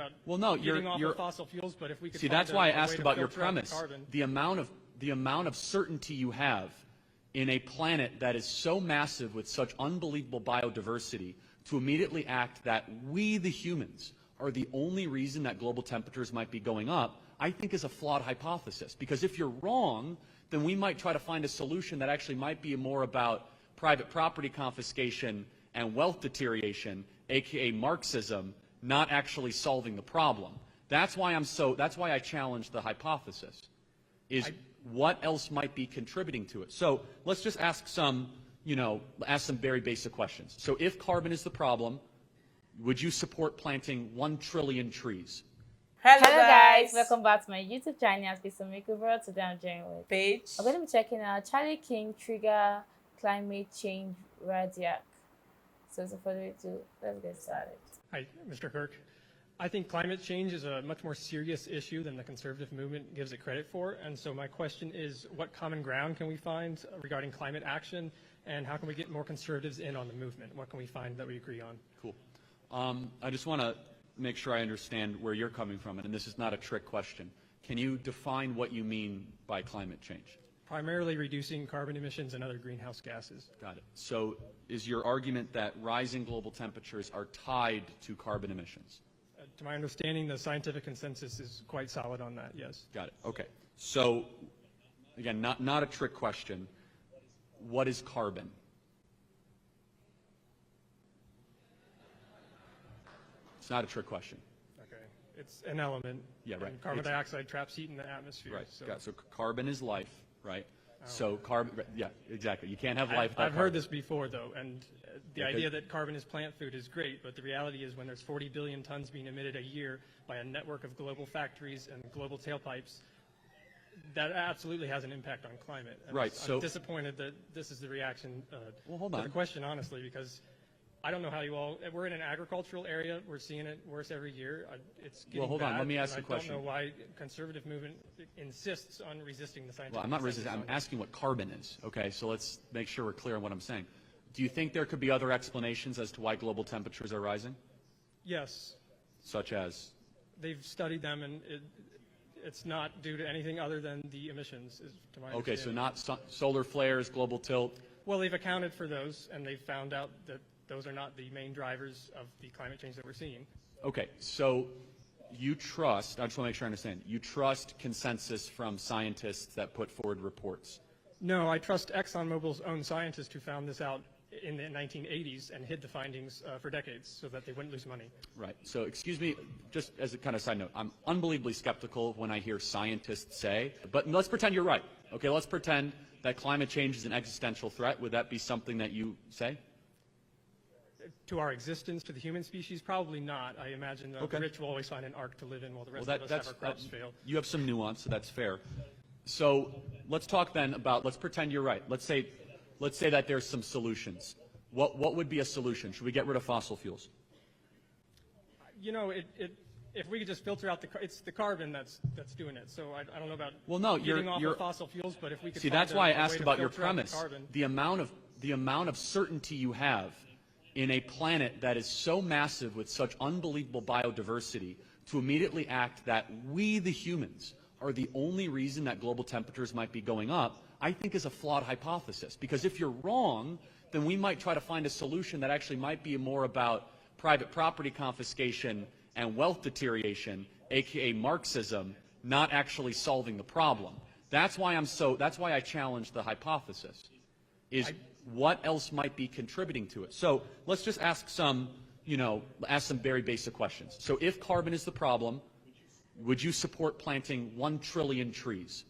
about well, no, getting off of fossil fuels, but if we could see, find that's why I a asked way to about your filter out the premise. carbon. The amount of certainty you have in a planet that is so massive with such unbelievable biodiversity to immediately act that we, the humans, are the only reason that global temperatures might be going up, I think is a flawed hypothesis. Because if you're wrong, then we might try to find a solution that actually might be more about private property confiscation and wealth deterioration, aka Marxism, not actually solving the problem. That's why I challenge the hypothesis. What else might be contributing to it? So let's just ask some very basic questions. So if carbon is the problem, would you support planting 1 trillion trees? Hello guys, welcome back to my YouTube channel. It's a makeover. Today I'm joined with Paige. I'm going to be checking out Charlie King trigger climate change radiac. So for the two, let's get started. Hi, Mr. Kirk. I think climate change is a much more serious issue than the conservative movement gives it credit for. And so my question is, what common ground can we find regarding climate action, and how can we get more conservatives in on the movement? What can we find that we agree on? Cool. I just want to make sure I understand where you're coming from, and this is not a trick question. Can you define what you mean by climate change? Primarily reducing carbon emissions and other greenhouse gases. Got it. So is your argument that rising global temperatures are tied to carbon emissions? To my understanding, the scientific consensus is quite solid on that, yes. Got it. Okay. So, again, not a trick question. What is carbon? It's not a trick question. Okay. It's an element. Yeah, right. And carbon dioxide traps heat in the atmosphere. Right. So, So carbon is life, right? So carbon, yeah, exactly. You can't have life without I've carbon. heard this before, though, and the idea that carbon is plant food is great, but the reality is when there's 40 billion tons being emitted a year by a network of global factories and global tailpipes, that absolutely has an impact on climate. And Right. I'm disappointed that this is the reaction Well, hold to on. the question, honestly, because I don't know how you all, we're in an agricultural area, we're seeing it worse every year. It's getting hold on, bad, let me ask and a question. I don't know why conservative movement insists on resisting the scientific Well, I'm not consensus resisting. I'm on this. asking what carbon is. Okay, so let's make sure we're clear on what I'm saying. Do you think there could be other explanations as to why global temperatures are rising? Yes. Such as? They've studied them, and it's not due to anything other than the emissions, to my Okay, so understanding. not solar flares, global tilt. Well, they've accounted for those, and they've found out that those are not the main drivers of the climate change that we're seeing. Okay, so you trust, I just want to make sure I understand, you trust consensus from scientists that put forward reports? No, I trust ExxonMobil's own scientists who found this out in the 1980s and hid the findings for decades so that they wouldn't lose money. Right. So excuse me, just as a kind of side note, I'm unbelievably skeptical when I hear scientists say, but let's pretend you're right. Okay, let's pretend that climate change is an existential threat. Would that be something that you say? To our existence, to the human species, probably not. I imagine the rich will always find an ark to live in while the rest of us have our crops fail. You have some nuance, so that's fair. So let's talk then about, let's pretend you're right. Let's say that there's some solutions. What would be a solution? Should we get rid of fossil fuels? You know, if we could just filter out it's the carbon that's doing it. So I don't know about getting off of fossil fuels, but if we could see, find that's why I a asked way to about your filter out the premise. carbon. The amount of certainty you have in a planet that is so massive with such unbelievable biodiversity to immediately act that we, the humans, are the only reason that global temperatures might be going up, I think is a flawed hypothesis. Because if you're wrong, then we might try to find a solution that actually might be more about private property confiscation and wealth deterioration, aka Marxism, not actually solving the problem. That's why I challenge the hypothesis. What else might be contributing to it? So let's just ask some very basic questions. So if carbon is the problem, would you support planting 1 trillion trees?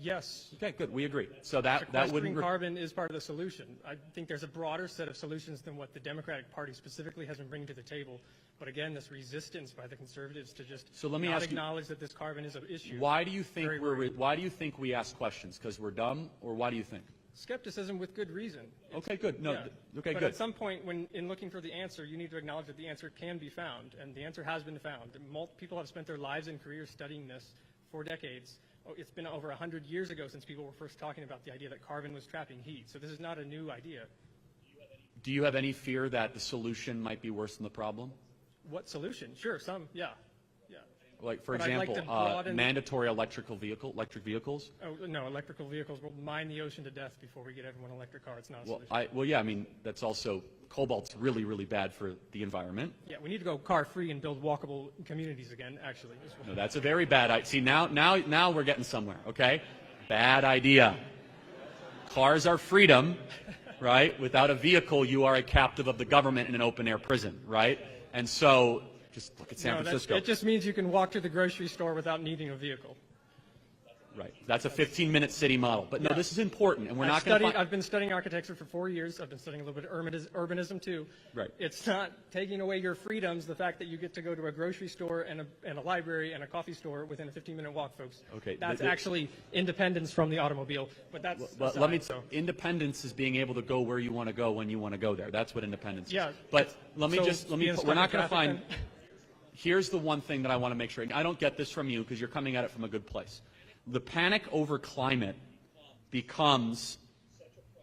Yes. Okay, good. We agree. So that wouldn't carbon is part of the solution. I think there's a broader set of solutions than what the Democratic Party specifically has been bringing to the table. But again, this resistance by the conservatives to just not acknowledge that this carbon is an issue. Why do you think we ask questions? Because we're dumb, or why do you think? Skepticism with good reason. Okay, good. No, yeah. okay, but good. At some point, in looking for the answer, you need to acknowledge that the answer can be found, and the answer has been found. People have spent their lives and careers studying this for decades. It's been over 100 years ago since people were first talking about the idea that carbon was trapping heat. So this is not a new idea. Do you have any fear that the solution might be worse than the problem? What solution? Sure, some, yeah. Like, for But I'd like example, to broaden- mandatory electric vehicles? Oh, no, electrical vehicles will mine the ocean to death before we get everyone an electric car. It's not a Well, solution. yeah, I mean, that's also, cobalt's really, really bad for the environment. Yeah, we need to go car-free and build walkable communities again, actually. No, that's a very bad idea. See, now we're getting somewhere, okay? Bad idea. Cars are freedom, right? Without a vehicle, you are a captive of the government in an open-air prison, right? And so, just look at San Francisco. It just means you can walk to the grocery store without needing a vehicle. Right. That's a 15-minute city model. But no, this is important, and we're not going to I've been studying architecture for 4 years. I've been studying a little bit of urbanism, too. Right. It's not taking away your freedoms, the fact that you get to go to a grocery store and a library and a coffee store within a 15-minute walk, folks. Okay. That's actually independence from the automobile. But that's Well, aside, independence is being able to go where you want to go when you want to go there. That's what independence Yeah. is. But we're not going to find, then? here's the one thing that I want to make sure, and I don't get this from you because you're coming at it from a good place. The panic over climate becomes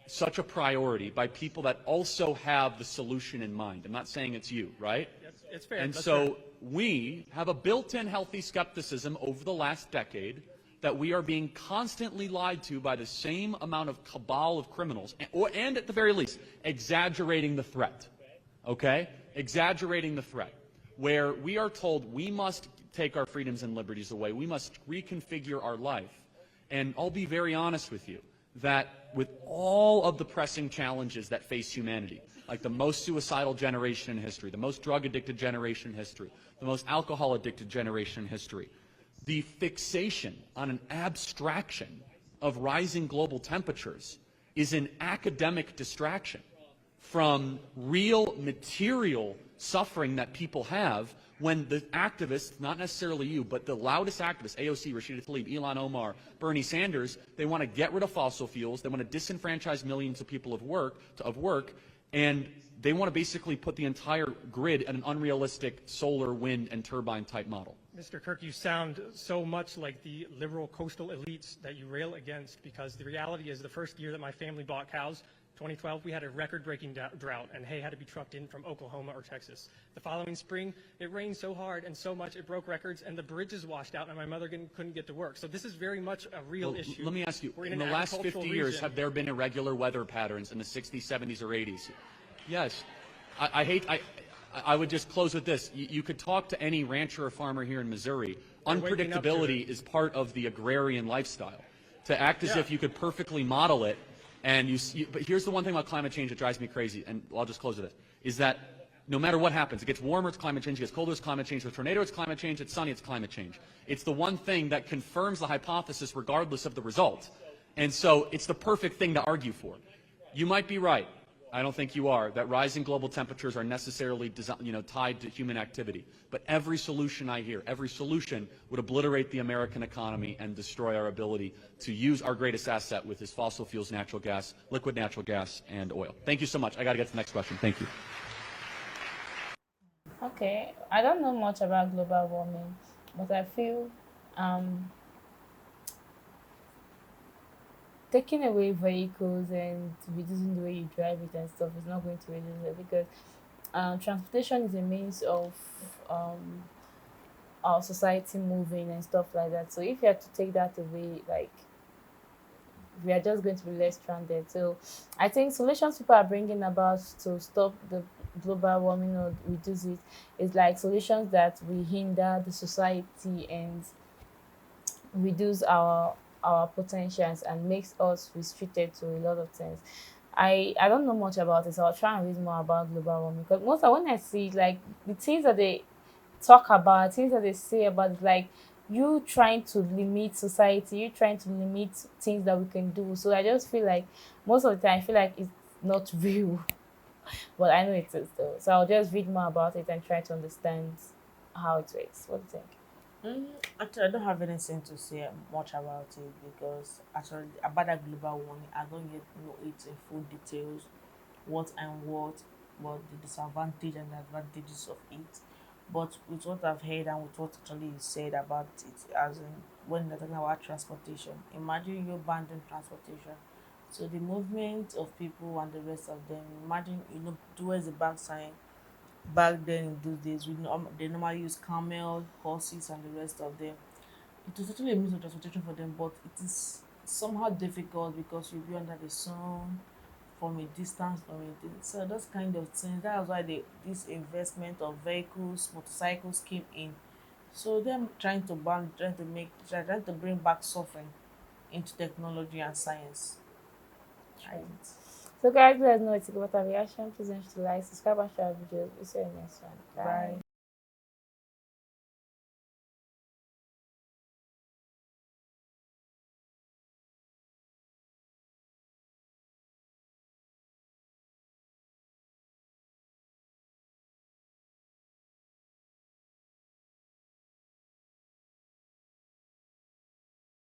such a priority by people that also have the solution in mind. I'm not saying it's you, right? It's fair. And That's so fair. we have a built-in healthy skepticism over the last decade that we are being constantly lied to by the same amount of cabal of criminals, and at the very least, exaggerating the threat, okay? Exaggerating the threat, where we are told we must take our freedoms and liberties away. We must reconfigure our life. And I'll be very honest with you, that with all of the pressing challenges that face humanity, like the most suicidal generation in history, the most drug-addicted generation in history, the most alcohol-addicted generation in history, the fixation on an abstraction of rising global temperatures is an academic distraction from real material suffering that people have when the activists, not necessarily you, but the loudest activists, AOC, Rashida Tlaib, Ilhan Omar, Bernie Sanders, they want to get rid of fossil fuels, they want to disenfranchise millions of people of work, and they want to basically put the entire grid in an unrealistic solar, wind, and turbine type model. Mr. Kirk, you sound so much like the liberal coastal elites that you rail against, because the reality is the first year that my family bought cows, 2012, we had a record-breaking drought, and hay had to be trucked in from Oklahoma or Texas. The following spring, it rained so hard and so much it broke records, and the bridges washed out, and my mother couldn't get to work. So this is very much a real issue. Let me ask you, We're in the an last 50 agricultural years, region. have there been irregular weather patterns in the 60s, 70s, or 80s? Yes. I would just close with this. You could talk to any rancher or farmer here in Missouri. They're waking up to Unpredictability is part of the agrarian lifestyle. To act as if you could perfectly model it, and but here's the one thing about climate change that drives me crazy, and I'll just close with this, is that no matter what happens, it gets warmer, it's climate change, it gets colder, it's climate change, it's tornado, it's climate change, it's sunny, it's climate change. It's the one thing that confirms the hypothesis regardless of the result. And so it's the perfect thing to argue for. You might be right. I don't think you are, that rising global temperatures are necessarily tied to human activity. But every solution I hear, every solution would obliterate the American economy and destroy our ability to use our greatest asset, with is fossil fuels, natural gas, liquid natural gas, and oil. Thank you so much. I got to get to the next question. Thank you. Okay, I don't know much about global warming, but I feel taking away vehicles and reducing the way you drive it and stuff is not going to reduce it, because transportation is a means of our society moving and stuff like that. So if you have to take that away, like, we are just going to be less stranded. So I think solutions people are bringing about to stop the global warming or reduce it is like solutions that will hinder the society and reduce our potentials and makes us restricted to a lot of things. I don't know much about it, so I'll try and read more about global warming, because most of when I see, like, the things that they talk about, things that they say about it, like, you trying to limit society, you trying to limit things that we can do. So I just feel like most of the time I feel like it's not real, but I know it is though. So I'll just read more about it and try to understand how it works. What do you think? Actually, I don't have anything to say much about it, because actually about that global warming, I don't yet know it in full details, what and what, but the disadvantage and the advantages of it. But with what I've heard and with what actually is said about it, as in when they're talking about transportation, imagine you abandon transportation. So the movement of people and the rest of them, imagine, towards the back sign, back then in those days, they normally use camel, horses, and the rest of them. It was actually a means of transportation for them, but it is somehow difficult because you'll be under the sun from a distance so those kind of things. That's why this investment of vehicles, motorcycles came in. So them trying to bring back suffering into technology and science. True. Right. So guys, let us know what you think about our reaction. Please don't forget to like, subscribe, and share our videos. We'll see you in the next one. Bye. Bye.